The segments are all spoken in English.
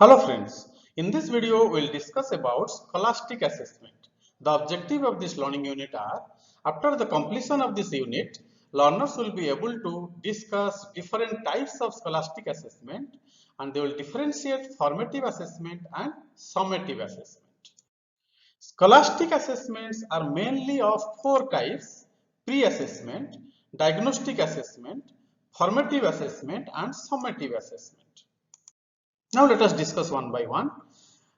Hello friends, in this video we will discuss about Scholastic Assessment. The objective of this learning unit are, after the completion of this unit, learners will be able to discuss different types of Scholastic Assessment and they will differentiate formative assessment and summative assessment. Scholastic assessments are mainly of four types: pre-assessment, diagnostic assessment, formative assessment and summative assessment. Now let us discuss one by one.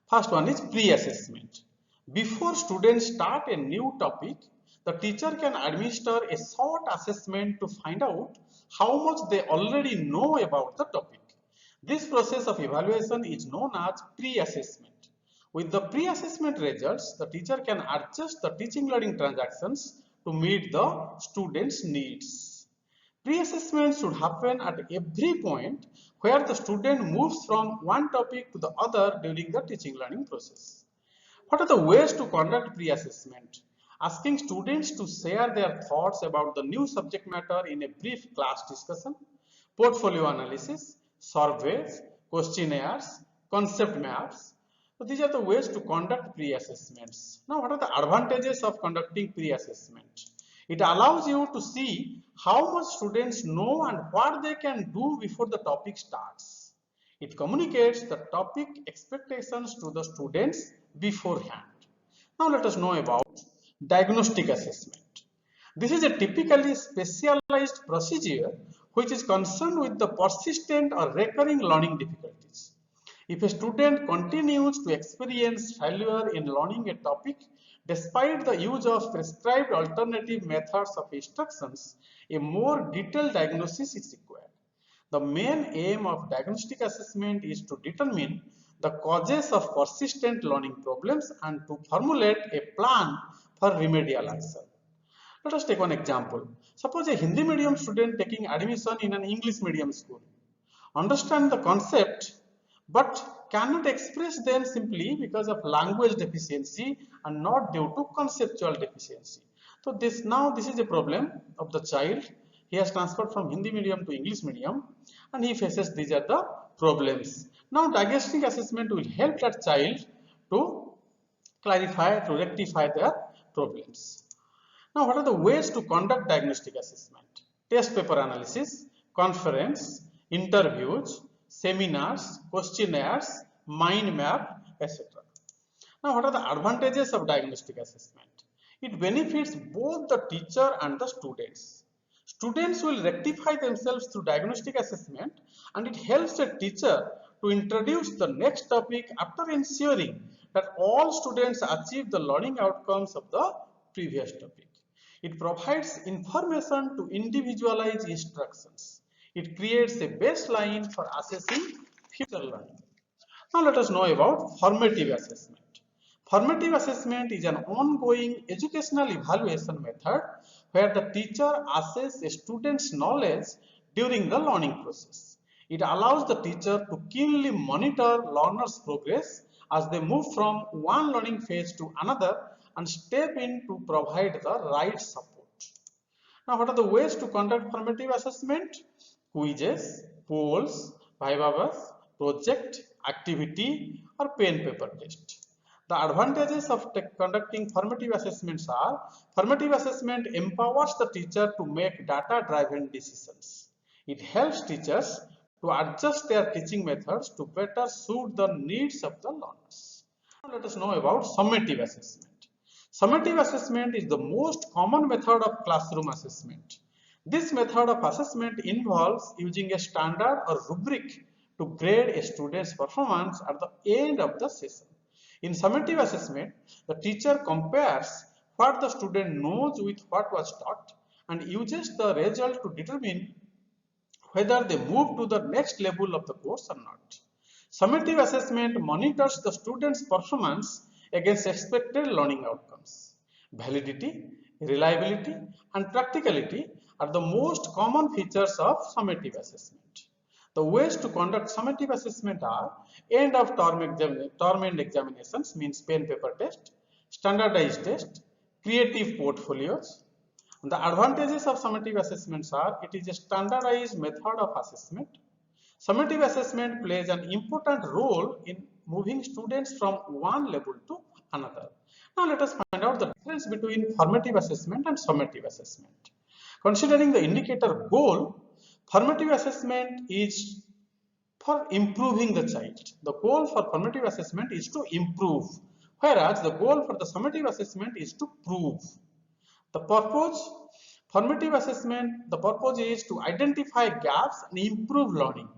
First one is pre-assessment. Before students start a new topic, the teacher can administer a short assessment to find out how much they already know about the topic. This process of evaluation is known as pre-assessment. With the pre-assessment results, the teacher can adjust the teaching learning transactions to meet the students' needs. Pre-assessment should happen at every point where the student moves from one topic to the other during the teaching learning process. What are the ways to conduct pre-assessment? Asking students to share their thoughts about the new subject matter in a brief class discussion, portfolio analysis, surveys, questionnaires, concept maps. So these are the ways to conduct pre-assessments. Now, what are the advantages of conducting pre-assessment? It allows you to see how much students know and what they can do before the topic starts. It communicates the topic expectations to the students beforehand. Now let us know about diagnostic assessment. This is a typically specialized procedure which is concerned with the persistent or recurring learning difficulties. If a student continues to experience failure in learning a topic despite the use of prescribed alternative methods of instructions, a more detailed diagnosis is required. The main aim of diagnostic assessment is to determine the causes of persistent learning problems and to formulate a plan for remedial action. Let us take one example. Suppose a Hindi medium student taking admission in an English medium school. Understand the concept but cannot express them simply because of language deficiency and not due to conceptual deficiency. So this is a problem of the child. He has transferred from Hindi medium to English medium and he faces these are the problems. Now diagnostic assessment will help that child to clarify, to rectify their problems. Now what are the ways to conduct diagnostic assessment? Test paper analysis, conference, interviews, seminars, questionnaires, mind map, etc. Now, what are the advantages of diagnostic assessment? It benefits both the teacher and the students. Students will rectify themselves through diagnostic assessment and it helps the teacher to introduce the next topic after ensuring that all students achieve the learning outcomes of the previous topic. It provides information to individualize instructions. It creates a baseline for assessing future learning. Now let us know about formative assessment. Formative assessment is an ongoing educational evaluation method where the teacher assesses a student's knowledge during the learning process. It allows the teacher to keenly monitor learners' progress as they move from one learning phase to another and step in to provide the right support. Now, what are the ways to conduct formative assessment? Quizzes, polls, vivas, project, activity, or pen paper test. The advantages of conducting formative assessments are: formative assessment empowers the teacher to make data-driven decisions. It helps teachers to adjust their teaching methods to better suit the needs of the learners. Now let us know about summative assessment. Summative assessment is the most common method of classroom assessment. This method of assessment involves using a standard or rubric to grade a student's performance at the end of the session. In summative assessment, the teacher compares what the student knows with what was taught and uses the result to determine whether they move to the next level of the course or not. Summative assessment monitors the student's performance against expected learning outcomes. Validity, reliability, and practicality are the most common features of summative assessment. The ways to conduct summative assessment are: end of term end examinations, means pen paper test, standardized test, creative portfolios. And the advantages of summative assessments are: it is a standardized method of assessment. Summative assessment plays an important role in moving students from one level to another. Now let us find out the difference between formative assessment and summative assessment. Considering the indicator goal, formative assessment is for improving the child. The goal for formative assessment is to improve, whereas the goal for the summative assessment is to prove. The purpose, formative assessment, the purpose is to identify gaps and improve learning.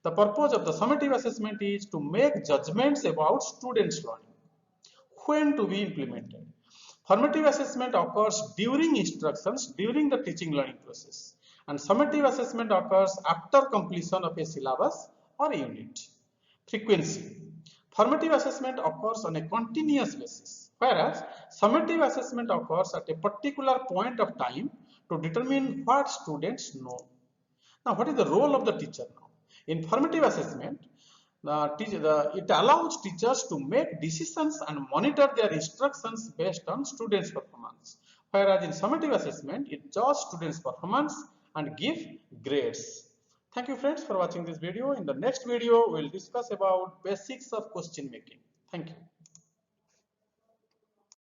The purpose of the summative assessment is to make judgments about students' learning. When to be implemented? Formative assessment occurs during instructions, during the teaching learning process, and summative assessment occurs after completion of a syllabus or unit. Frequency. Formative assessment occurs on a continuous basis, whereas summative assessment occurs at a particular point of time to determine what students know. Now, what is the role of the teacher now? In formative assessment, it allows teachers to make decisions and monitor their instructions based on students' performance. Whereas in summative assessment, it judges students' performance and give grades. Thank you friends for watching this video. In the next video, we will discuss about basics of question making. Thank you.